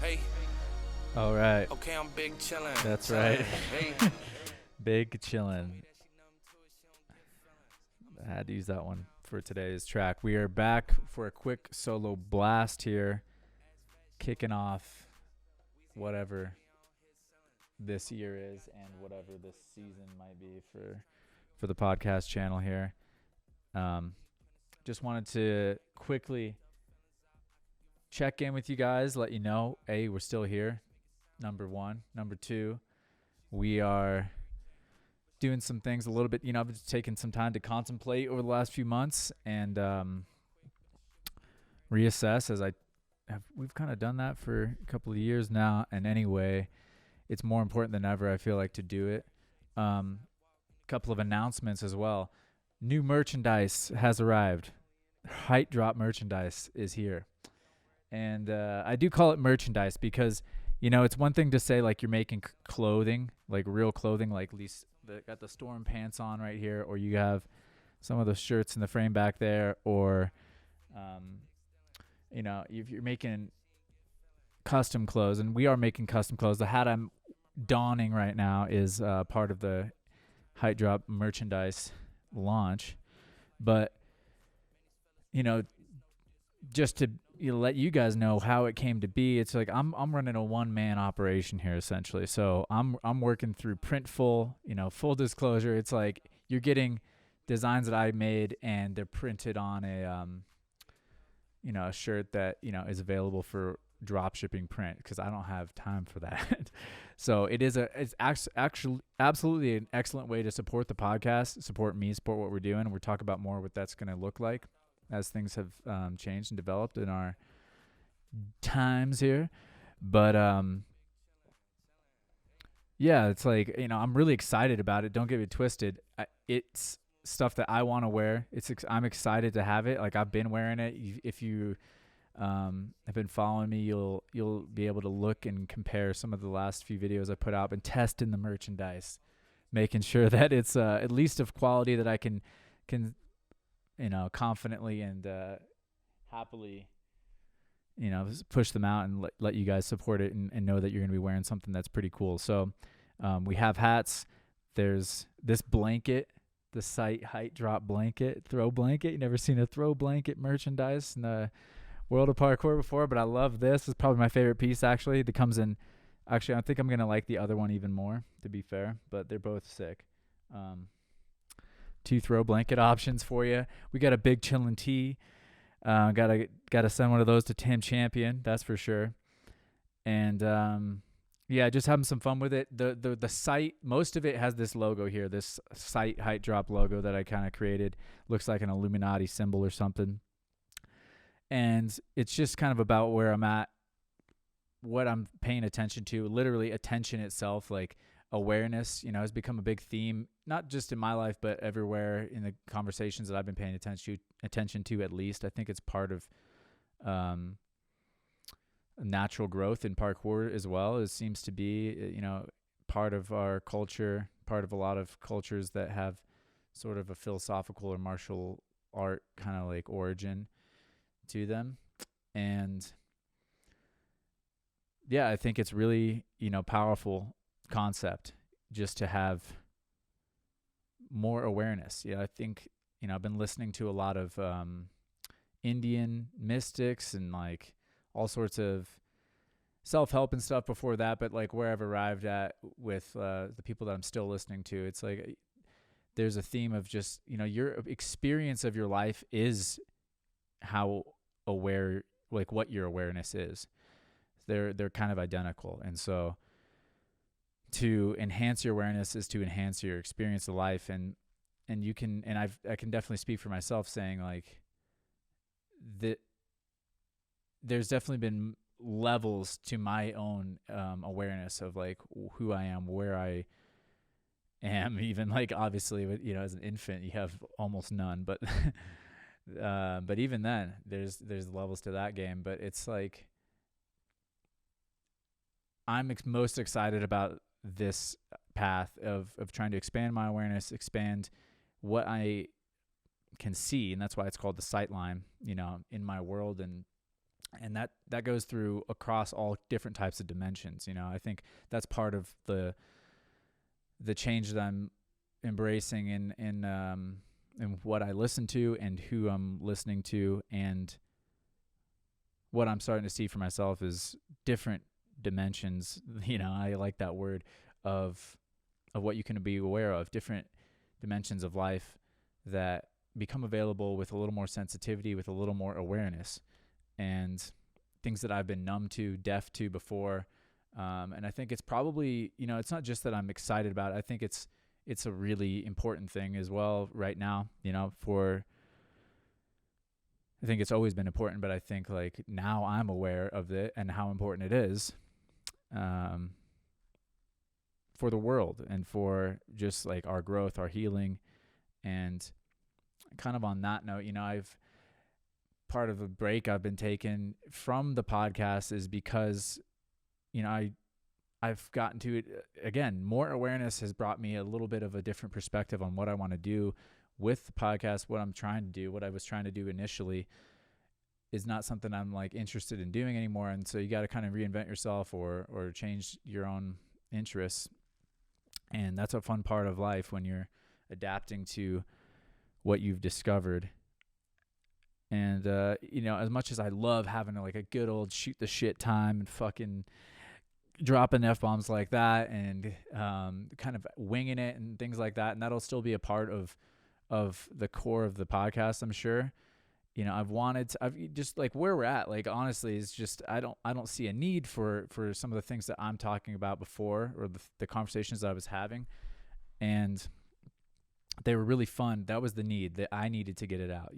Hey, All right. okay, I'm big chillin'. That's right. Hey, Big chillin'. I had to use that one for today's track. We are back for a quick solo blast here, kicking off whatever this year is and whatever this season might be for the podcast channel here. Just wanted to quickly check in with you guys, let you know, A, we're still here, number one. Number two, we are doing some things a little bit, I've just taken some time to contemplate over the last few months and reassess we've kind of done that for a couple of years now. And anyway, it's more important than ever, I feel like, to do it. Couple of announcements as well. New merchandise has arrived. Height Drop merchandise is here. And I do call it merchandise because, it's one thing to say like you're making clothing, like real clothing, like at least got the Storm pants on right here, or you have some of the shirts in the frame back there, or, if you're making custom clothes, and we are making custom clothes. The hat I'm donning right now is part of the Height Drop merchandise launch. But, just to let you guys know how it came to be, it's like I'm running a one-man operation here essentially. So I'm working through Printful. Full disclosure, it's like you're getting designs that I made and they're printed on a a shirt that is available for drop shipping print because I don't have time for that. So it's actually absolutely an excellent way to support the podcast, support me, support what we're doing. We'll talk about more what that's going to look like as things have changed and developed in our times here. But yeah, it's like, I'm really excited about it. Don't get me twisted. It's stuff that I want to wear. I'm excited to have it. Like, I've been wearing it. If you have been following me, you'll be able to look and compare some of the last few videos I put out and testing the merchandise, making sure that it's at least of quality that I can confidently and happily, push them out and let you guys support it and know that you're going to be wearing something that's pretty cool. So we have hats. There's this blanket, the site Height Drop blanket, throw blanket. You never seen a throw blanket merchandise in the world of parkour before, but I love this. It's probably my favorite piece, actually. That comes in. Actually, I think I'm going to like the other one even more, to be fair, but they're both sick. 2 throw blanket options for you. We got a big chillin' tee. Gotta send one of those to Tim Champion, that's for sure. And yeah, just having some fun with it. The site, most of it has this logo here, this site Height Drop logo that I kind of created. Looks like an Illuminati symbol or something. And it's just kind of about where I'm at, what I'm paying attention to, literally attention itself, like awareness, has become a big theme, not just in my life, but everywhere in the conversations that I've been paying attention to, at least. I think it's part of natural growth in parkour as well. It seems to be, part of our culture, part of a lot of cultures that have sort of a philosophical or martial art kind of like origin to them. And yeah, I think it's really, powerful concept just to have more awareness. I think, I've been listening to a lot of Indian mystics and like all sorts of self-help and stuff before that, but like where I've arrived at with the people that I'm still listening to, it's like there's a theme of just, your experience of your life is how aware, like what your awareness is. They're kind of identical. And so to enhance your awareness is to enhance your experience of life. And you can, and I can definitely speak for myself saying like that there's definitely been levels to my own awareness of like who I am, where I am, even like obviously, as an infant, you have almost none, but, but even then there's levels to that game. But it's like, I'm most excited about this path of trying to expand my awareness, expand what I can see, and that's why it's called the sight line, in my world. And that goes through across all different types of dimensions. I think that's part of the change that I'm embracing in what I listen to and who I'm listening to, and what I'm starting to see for myself is different dimensions. I like that word of what you can be aware of, different dimensions of life that become available with a little more sensitivity, with a little more awareness, and things that I've been numb to, deaf to before. And I think it's probably, it's not just that I'm excited about it. I think it's a really important thing as well right now, I think it's always been important, but I think like now I'm aware of it and how important it is for the world and for just like our growth, our healing. And kind of on that note, part of a break I've been taking from the podcast is because, I've gotten to it again. More awareness has brought me a little bit of a different perspective on what I want to do with the podcast. What I'm trying to do, what I was trying to do initially, is not something I'm like interested in doing anymore. And so you got to kind of reinvent yourself or change your own interests. And that's a fun part of life when you're adapting to what you've discovered. And, as much as I love having like a good old shoot the shit time and fucking dropping F-bombs like that and kind of winging it and things like that, and that'll still be a part of the core of the podcast, I'm sure. I've just like where we're at, like honestly, is just I don't see a need for some of the things that I'm talking about before, or the conversations that I was having, and they were really fun. That was the need that I needed to get it out.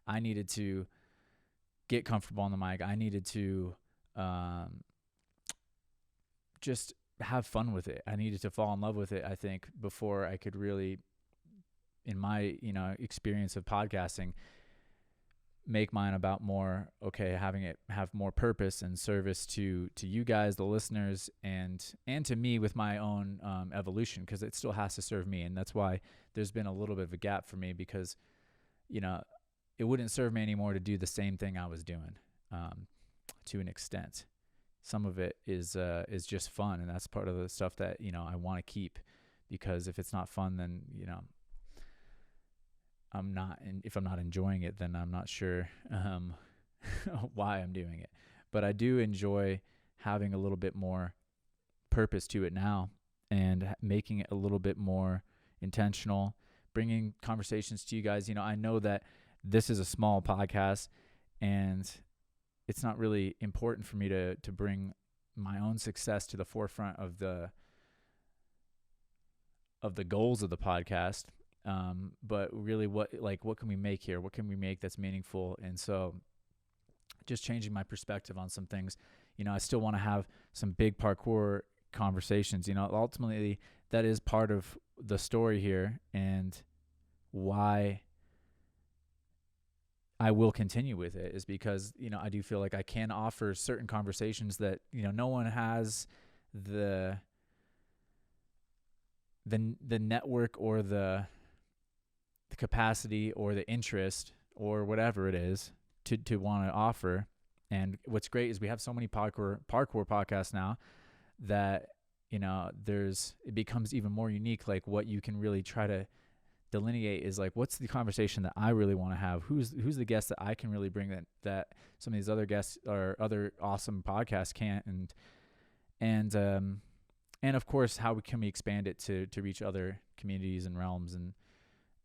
I needed to get comfortable on the mic. I needed to just have fun with it. I needed to fall in love with it, I think, before I could really, in my experience of podcasting, make mine about more, having it have more purpose and service to you guys, the listeners, and to me with my own evolution, because it still has to serve me. And that's why there's been a little bit of a gap for me, because it wouldn't serve me anymore to do the same thing I was doing to an extent. Some of it is just fun, and that's part of the stuff that I want to keep, because if it's not fun, then I'm not, and if I'm not enjoying it, then I'm not sure why I'm doing it. But I do enjoy having a little bit more purpose to it now, and making it a little bit more intentional, bringing conversations to you guys. I know that this is a small podcast, and it's not really important for me to bring my own success to the forefront of the goals of the podcast. But really what can we make here? What can we make that's meaningful? And so just changing my perspective on some things. I still want to have some big parkour conversations. Ultimately that is part of the story here, and why I will continue with it is because, I do feel like I can offer certain conversations that, no one has the network or the capacity or the interest or whatever it is to want to offer. And what's great is we have so many parkour podcasts now that, it becomes even more unique. Like what you can really try to delineate is like, what's the conversation that I really want to have? Who's the guest that I can really bring that some of these other guests or other awesome podcasts can't, and of course, how can we expand it to reach other communities and realms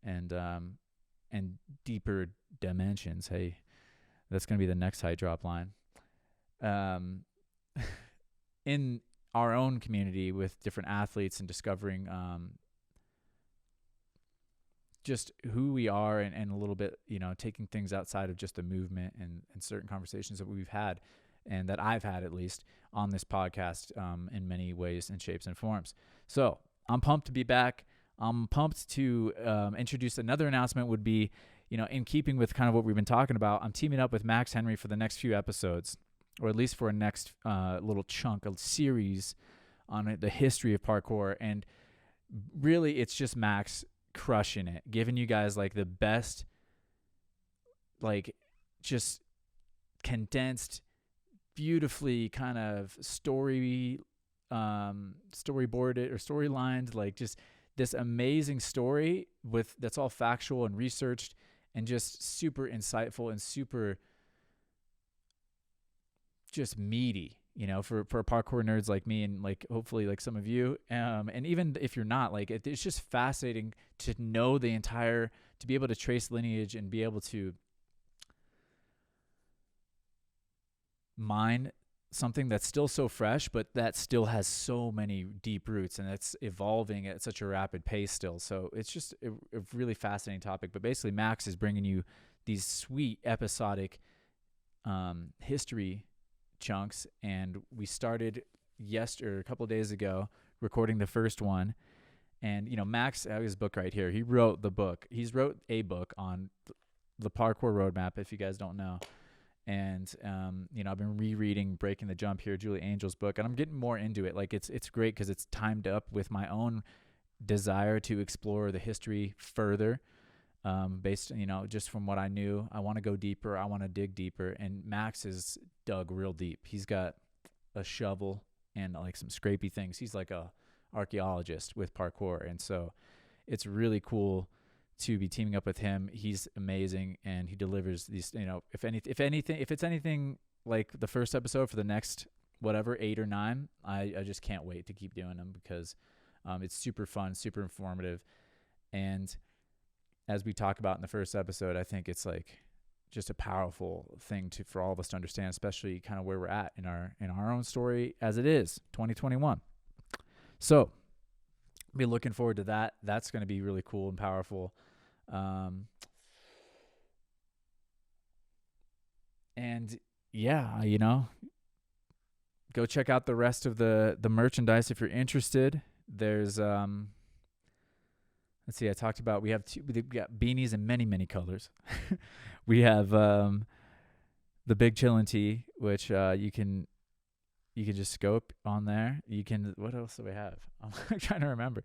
and deeper dimensions. Hey, that's going to be the next height drop line. In our own community with different athletes and discovering just who we are, and a little bit, taking things outside of just the movement and certain conversations that we've had, and that I've had at least on this podcast in many ways and shapes and forms. So I'm pumped to be back. I'm pumped to introduce another announcement. Would be, in keeping with kind of what we've been talking about, I'm teaming up with Max Henry for the next few episodes, or at least for a next little chunk, a series on the history of parkour. And really, it's just Max crushing it, giving you guys like the best like just condensed, beautifully kind of storyboarded or storylined, like just this amazing story that's all factual and researched and just super insightful and super just meaty, for parkour nerds like me and like hopefully like some of you. And even if you're not, like it's just fascinating to know to be able to trace lineage and be able to mine something that's still so fresh, but that still has so many deep roots and it's evolving at such a rapid pace still. So it's just a really fascinating topic. But basically, Max is bringing you these sweet episodic history chunks, and we started a couple of days ago recording the first one. And Max, I have his book right here. He wrote the book. He's wrote a book on the parkour roadmap, if you guys don't know. And I've been rereading Breaking the Jump here, Julie Angel's book, and I'm getting more into it. Like it's great because it's timed up with my own desire to explore the history further, based just from what I knew. I want to go deeper. I want to dig deeper. And Max is dug real deep. He's got a shovel and like some scrapey things. He's like a archaeologist with parkour, and so it's really cool to be teaming up with him. He's amazing, and he delivers these, if it's anything like the first episode for the next, 8 or 9, I just can't wait to keep doing them because it's super fun, super informative. And as we talk about in the first episode, I think it's like just a powerful thing for all of us to understand, especially kind of where we're at in our own story as it is 2021. So be looking forward to that. That's going to be really cool and powerful. And yeah, go check out the rest of the merchandise if you're interested. There's let's see, I talked about we've got beanies in many, many colors. We have the Big Chillin' Tee, which you can just scope on there. What else do we have? I'm trying to remember.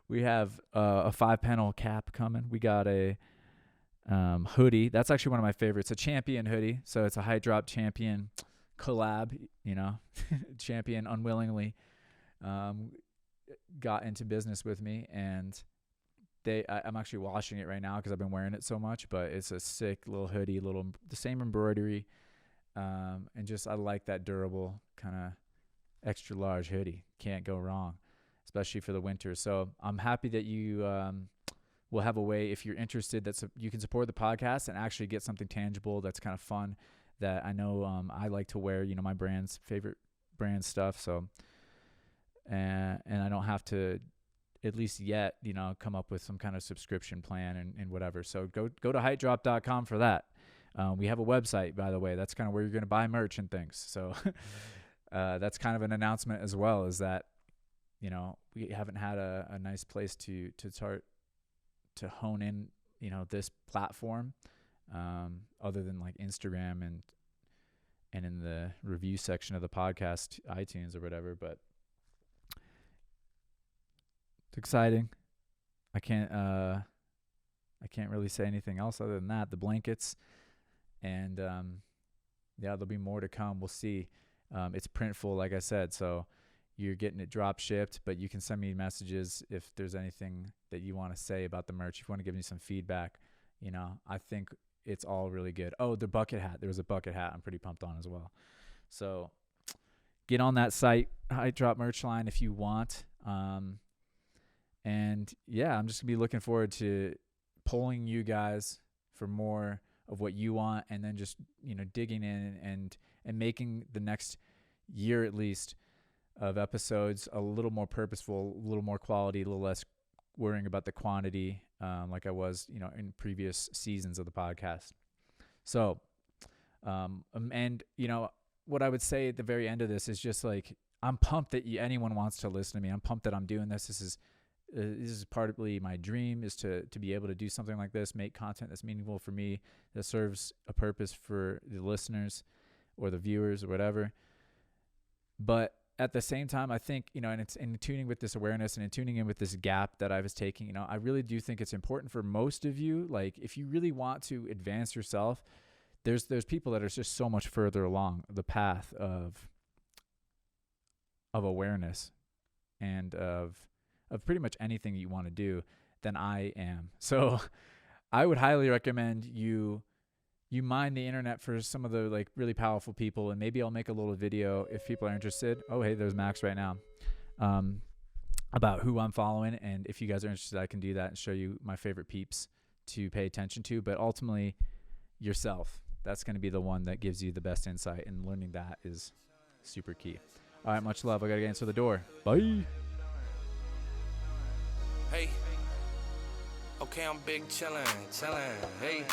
We have a 5-panel cap coming. We got a hoodie. That's actually one of my favorites. A Champion hoodie. So it's a High Drop Champion collab. Champion unwillingly got into business with me, and I'm actually washing it right now because I've been wearing it so much. But it's a sick little hoodie, the same embroidery, and just I like that durable kind of extra large hoodie. Can't go wrong, especially for the winter. So I'm happy that you will have a way, if you're interested, you can support the podcast and actually get something tangible that's kind of fun that I know I like to wear, my favorite brand stuff. So, and I don't have to, at least yet, come up with some kind of subscription plan and whatever. So go to heightdrop.com for that. We have a website, by the way. That's kind of where you're going to buy merch and things. So that's kind of an announcement as well, is that, we haven't had a nice place to start to hone in, this platform, other than like Instagram and in the review section of the podcast, iTunes or whatever. But it's exciting. I can't really say anything else other than that. The blankets, and there'll be more to come. We'll see. It's Printful, like I said, so you're getting it drop shipped, but you can send me messages if there's anything that you want to say about the merch. If you want to give me some feedback, I think it's all really good. Oh, the bucket hat. There was a bucket hat I'm pretty pumped on as well. So get on that site, High Drop merch line, if you want. And yeah, I'm just gonna be looking forward to polling you guys for more of what you want, and then just, digging in and making the next year at least of episodes a little more purposeful, a little more quality, a little less worrying about the quantity, like I was, in previous seasons of the podcast. So, and what I would say at the very end of this is just like, I'm pumped that anyone wants to listen to me. I'm pumped that I'm doing this. This is partly my dream, is to be able to do something like this, make content that's meaningful for me, that serves a purpose for the listeners or the viewers or whatever. But at the same time, I think, and it's in tuning with this awareness and in tuning in with this gap that I was taking, I really do think it's important for most of you. Like, if you really want to advance yourself, there's people that are just so much further along the path of awareness and of pretty much anything you want to do than I am. So I would highly recommend you mine the internet for some of the like really powerful people, and maybe I'll make a little video if people are interested. Oh, hey, there's Max right now. About who I'm following, and if you guys are interested, I can do that and show you my favorite peeps to pay attention to. But ultimately, yourself. That's going to be the one that gives you the best insight, and learning that is super key. All right, much love. I got to get into the door. Bye. Hey. Okay, I'm big chillin'. Hey.